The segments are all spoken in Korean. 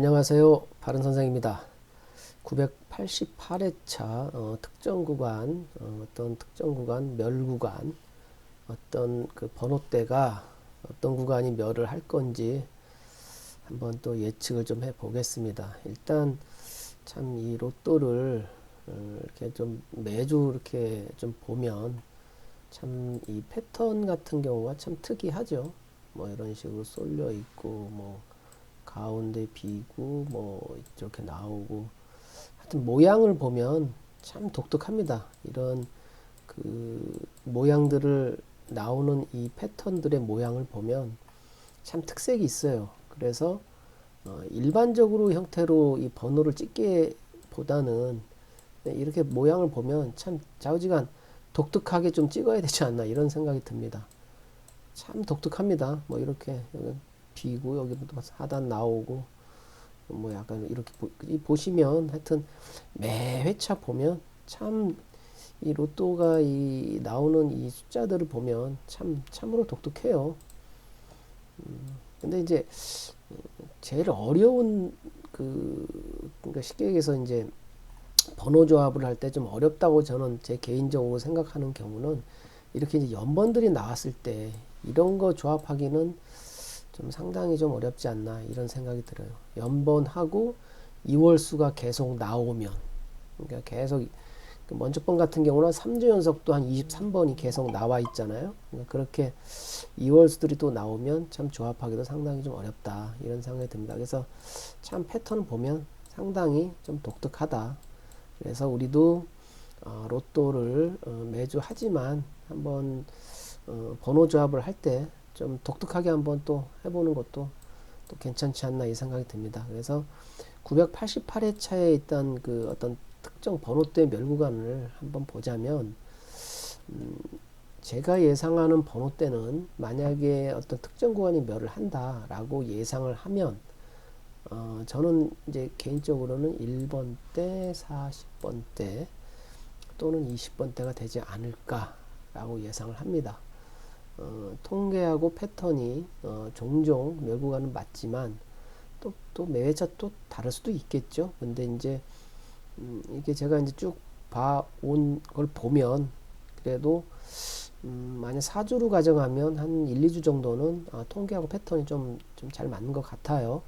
안녕하세요. 바른선생입니다. 988회차 특정 구간, 어떤 특정 구간, 멸 구간, 어떤 그 번호대가 어떤 구간이 멸을 할 건지 한번 또 예측을 좀 해보겠습니다. 일단 참 이 로또를 이렇게 좀 매주 이렇게 좀 보면 참 이 패턴 같은 경우가 참 특이하죠. 뭐 이런 식으로 쏠려 있고 뭐 가운데 비고 뭐 이렇게 나오고 하여튼 모양을 보면 참 독특합니다. 이런 그 모양들을 나오는 이 패턴들의 모양을 보면 참 특색이 있어요. 그래서 일반적으로 형태로 이 번호를 찍게 보다는 이렇게 모양을 보면 참 좌우지간 독특하게 좀 찍어야 되지 않나 이런 생각이 듭니다. 참 독특합니다. 뭐 이렇게 비고 여기도 하단 나오고 뭐 약간 이렇게 보시면 하여튼 매 회차 보면 참 이 로또가 이 나오는 이 숫자들을 보면 참으로 독특해요. 근데 이제 제일 어려운 그러니까 쉽게 얘기해서 이제 번호 조합을 할 때 좀 어렵다고 저는 제 개인적으로 생각하는 경우는 이렇게 이제 연번들이 나왔을 때 이런 거 조합하기는 좀 상당히 좀 어렵지 않나 이런 생각이 들어요. 연번하고 2월수가 계속 나오면 그러니까 계속 먼저 번 같은 경우는 3주 연속도 한 23번이 계속 나와 있잖아요. 그러니까 그렇게 2월수들이 또 나오면 참 조합하기도 상당히 좀 어렵다 이런 생각이 듭니다. 그래서 참 패턴을 보면 상당히 좀 독특하다. 그래서 우리도 로또를 매주 하지만 한번 번호 조합을 할 때 좀 독특하게 한번 또 해보는 것도 또 괜찮지 않나 이 생각이 듭니다. 그래서 988회차에 있던 그 어떤 특정 번호대 멸구간을 한번 보자면 제가 예상하는 번호대는 만약에 어떤 특정 구간이 멸을 한다라고 예상을 하면 저는 이제 개인적으로는 1번대, 40번대 또는 20번대가 되지 않을까라고 예상을 합니다. 통계하고 패턴이 종종 멸구간은 맞지만 또 매회차 또 다를 수도 있겠죠. 근데 이제 이게 제가 이제 쭉 봐온 걸 보면 그래도 만약 4주로 가정하면 한 1, 2주 정도는 통계하고 패턴이 좀 잘 맞는 것 같아요.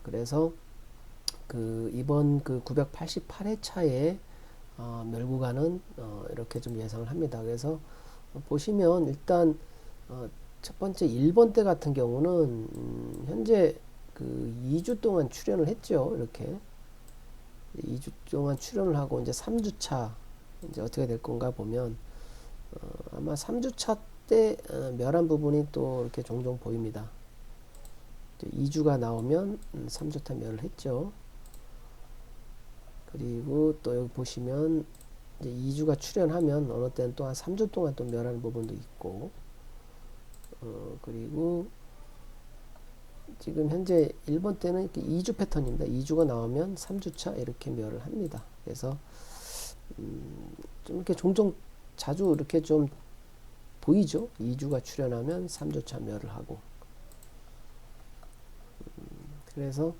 그래서 그 이번 그 988회차에 멸구간은 이렇게 좀 예상을 합니다. 그래서 보시면 일단 첫 번째 1번 때 같은 경우는 현재 그 2주 동안 출연을 했죠. 이렇게 2주 동안 출연을 하고 이제 3주차 이제 어떻게 될 건가 보면 아마 3주차 때 멸한 부분이 또 이렇게 종종 보입니다. 2주가 나오면 3주차 멸을 했죠. 그리고 또 여기 보시면 이제 2주가 출연하면 어느 때는 또 한 3주 동안 또 멸하는 부분도 있고 그리고 지금 현재 1번 때는 이렇게 2주 패턴입니다. 2주가 나오면 3주차 이렇게 멸을 합니다. 그래서 좀 이렇게 종종 자주 이렇게 좀 보이죠. 2주가 출연하면 3주차 멸을 하고 그래서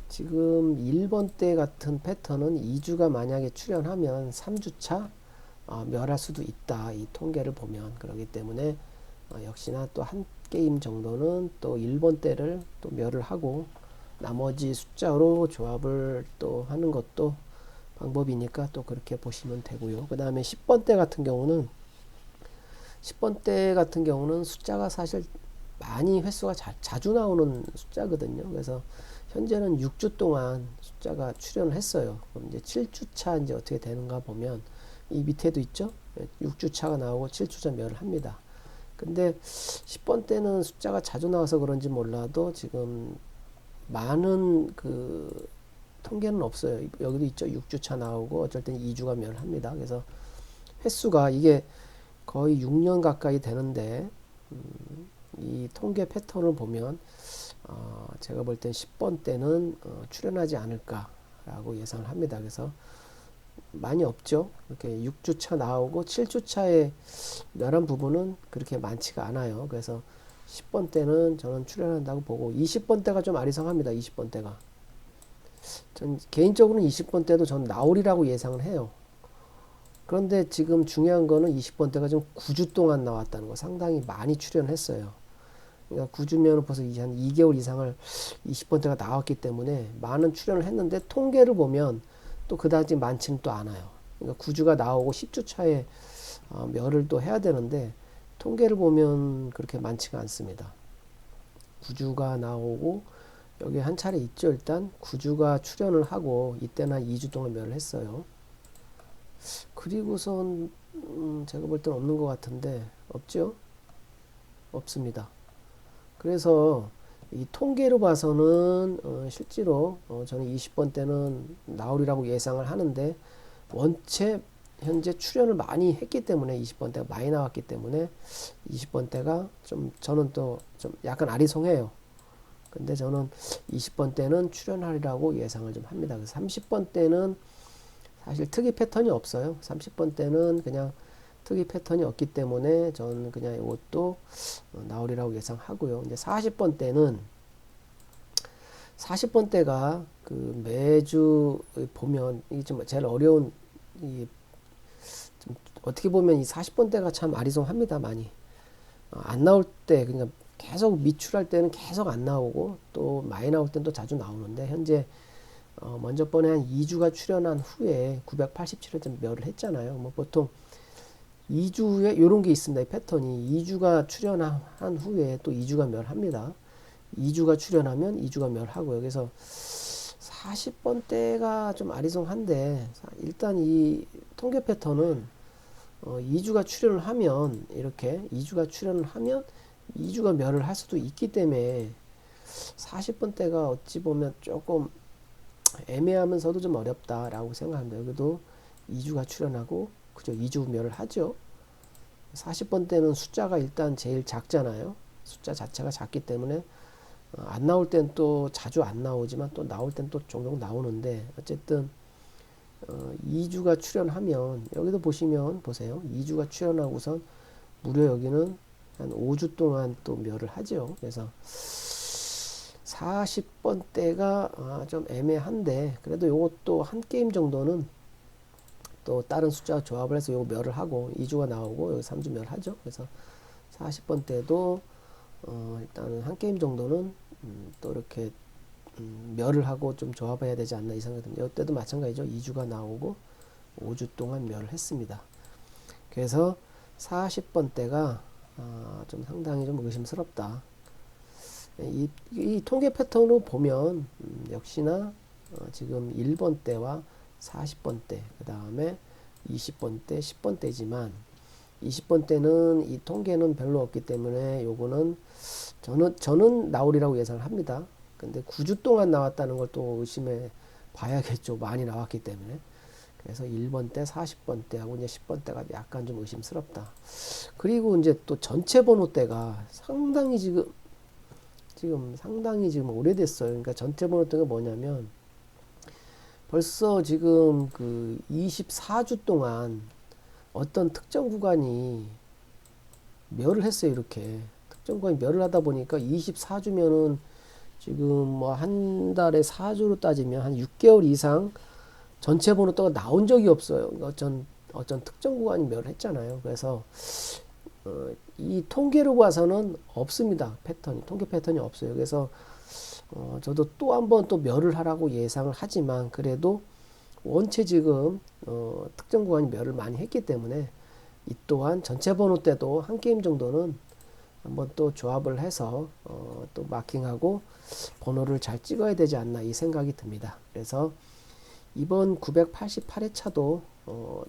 지금 1번 때 같은 패턴은 2주가 만약에 출연하면 3주차 멸할 수도 있다. 이 통계를 보면 그렇기 때문에 역시나 또 한 게임 정도는 또 1번 때를 또 멸을 하고 나머지 숫자로 조합을 또 하는 것도 방법이니까 또 그렇게 보시면 되고요. 그 다음에 10번 때 같은 경우는 10번 때 같은 경우는 숫자가 사실 많이 횟수가 자주 나오는 숫자거든요. 그래서 현재는 6주 동안 숫자가 출연을 했어요. 그럼 이제 7주차 이제 어떻게 되는가 보면 이 밑에도 있죠. 6주차가 나오고 7주차 멸을 합니다. 근데 10번 때는 숫자가 자주 나와서 그런지 몰라도 지금 많은 그 통계는 없어요. 여기도 있죠. 6주차 나오고 어쩔 땐 2주가 멸을 합니다. 그래서 횟수가 이게 거의 6년 가까이 되는데 이 통계 패턴을 보면 제가 볼 땐 10번 때는 출연하지 않을까라고 예상을 합니다. 그래서 많이 없죠. 이렇게 6주차 나오고 7주차에 멸한 부분은 그렇게 많지가 않아요. 그래서 10번대는 저는 출현한다고 보고 20번대가 좀 아리송합니다. 20번대가. 전 개인적으로는 20번대도 전 나오리라고 예상을 해요. 그런데 지금 중요한 거는 20번대가 좀 9주 동안 나왔다는 거 상당히 많이 출현했어요. 그러니까 9주면 벌써 한 2개월 이상을 20번대가 나왔기 때문에 많은 출연을 했는데 통계를 보면 또 그다지 많지는 또 않아요. 그러니까 9주가 나오고 10주 차에 멸을 또 해야 되는데 통계를 보면 그렇게 많지가 않습니다. 9주가 나오고 여기 한 차례 있죠. 일단 9주가 출연을 하고 이때는 한 2주 동안 멸을 했어요. 그리고선 제가 볼 때는 없는 것 같은데 없죠? 없습니다. 그래서 이 통계로 봐서는 실제로 저는 20번대는 나오리라고 예상을 하는데 원체 현재 출연을 많이 했기 때문에 20번대가 많이 나왔기 때문에 20번대가 좀 저는 또 좀 약간 아리송해요. 근데 저는 20번대는 출연하리라고 예상을 좀 합니다. 그래서 30번대는 사실 특이 패턴이 없어요. 30번대는 그냥 특이 패턴이 없기 때문에 저는 그냥 이것도 나오리라고 예상하고요. 이제 40번대가 그 매주 보면 이게 좀 제일 어려운 좀 어떻게 보면 이 40번대가 참 아리송합니다. 많이 안 나올 때 그러니까 계속 미출할 때는 계속 안 나오고 또 많이 나올 때는 또 자주 나오는데 현재 먼저 번에 한 2주가 출연한 후에 987회 멸을 했잖아요. 뭐 보통 2주 후에 이런 게 있습니다. 이 패턴이 2주가 출연한 후에 또 2주가 멸합니다. 2주가 출연하면 2주가 멸하고요. 그래서 40번대가 좀 아리송한데 일단 이 통계 패턴은 2주가 출연을 하면 이렇게 2주가 출연을 하면 2주가 멸을 할 수도 있기 때문에 40번대가 어찌 보면 조금 애매하면서도 좀 어렵다라고 생각합니다. 여기도 2주가 출연하고 그죠? 2주 멸을 하죠. 40번대는 숫자가 일단 제일 작잖아요. 숫자 자체가 작기 때문에 안 나올 땐 또 자주 안 나오지만 또 나올 땐 또 종종 나오는데 어쨌든 2주가 출연하면 여기도 보시면 보세요. 2주가 출연하고선 무려 여기는 한 5주 동안 또 멸을 하죠. 그래서 40번대가 좀 애매한데 그래도 요것도 한 게임 정도는 또 다른 숫자 조합을 해서 요거 멸을 하고 2주가 나오고 여기 3주 멸하죠. 그래서 40번대도 일단은 한 게임 정도는 또 이렇게 멸을 하고 좀 조합해야 되지 않나 이 생각이 듭니다. 이때도 마찬가지죠. 2주가 나오고 5주 동안 멸을 했습니다. 그래서 40번대가 좀 상당히 좀 의심스럽다. 이 통계 패턴으로 보면 역시나 지금 1번대와 40번대 그 다음에 20번대 10번대지만 20번대는 이 통계는 별로 없기 때문에 요거는 저는 나오리라고 예상을 합니다. 근데 9주 동안 나왔다는 걸 또 의심해 봐야겠죠. 많이 나왔기 때문에. 그래서 1번대, 40번대하고 이제 10번대가 약간 좀 의심스럽다. 그리고 이제 또 전체 번호대가 상당히 지금 상당히 오래됐어요. 그러니까 전체 번호대가 뭐냐면 벌써 지금 그 24주 동안 어떤 특정 구간이 멸을 했어요. 이렇게 특정 구간이 멸을 하다 보니까 24주면은 지금 뭐 한 달에 4주로 따지면 한 6개월 이상 전체 번호대가 나온 적이 없어요. 그러니까 어떤 특정 구간이 멸을 했잖아요. 그래서 이 통계로 봐서는 없습니다. 패턴이 통계 패턴이 없어요. 그래서 저도 또 한 번 또 멸을 하라고 예상을 하지만 그래도 원체 지금 특정 구간이 멸을 많이 했기 때문에 이 또한 전체 번호 때도 한 게임 정도는 한번 또 조합을 해서 또 마킹하고 번호를 잘 찍어야 되지 않나 이 생각이 듭니다. 그래서 이번 988회차도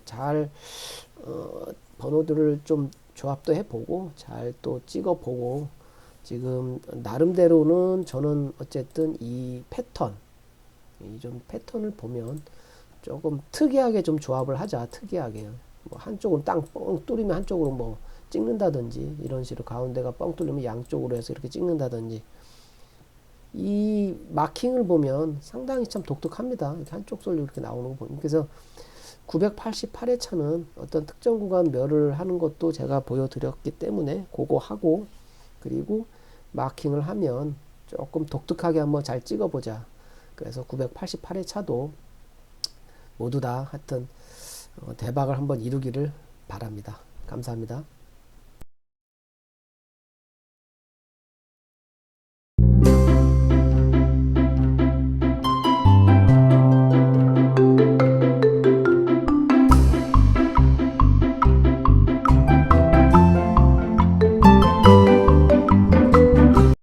잘 번호들을 좀 조합도 해보고 잘 또 찍어보고 지금 나름대로는 저는 어쨌든 이 패턴 이 좀 패턴을 보면 조금 특이하게 좀 조합을 하자. 특이하게 뭐 한쪽은 땅 뻥 뚫리면 한쪽으로 뭐 찍는다든지 이런 식으로 가운데가 뻥 뚫리면 양쪽으로 해서 이렇게 찍는다든지 이 마킹을 보면 상당히 참 독특합니다. 이렇게 한쪽 솔로 이렇게 나오는 거 보면 그래서 988회차는 어떤 특정 구간 멸을 하는 것도 제가 보여드렸기 때문에 그거 하고 그리고 마킹을 하면 조금 독특하게 한번 잘 찍어보자. 그래서 988회 차도 모두 다 하여튼 대박을 한번 이루기를 바랍니다. 감사합니다.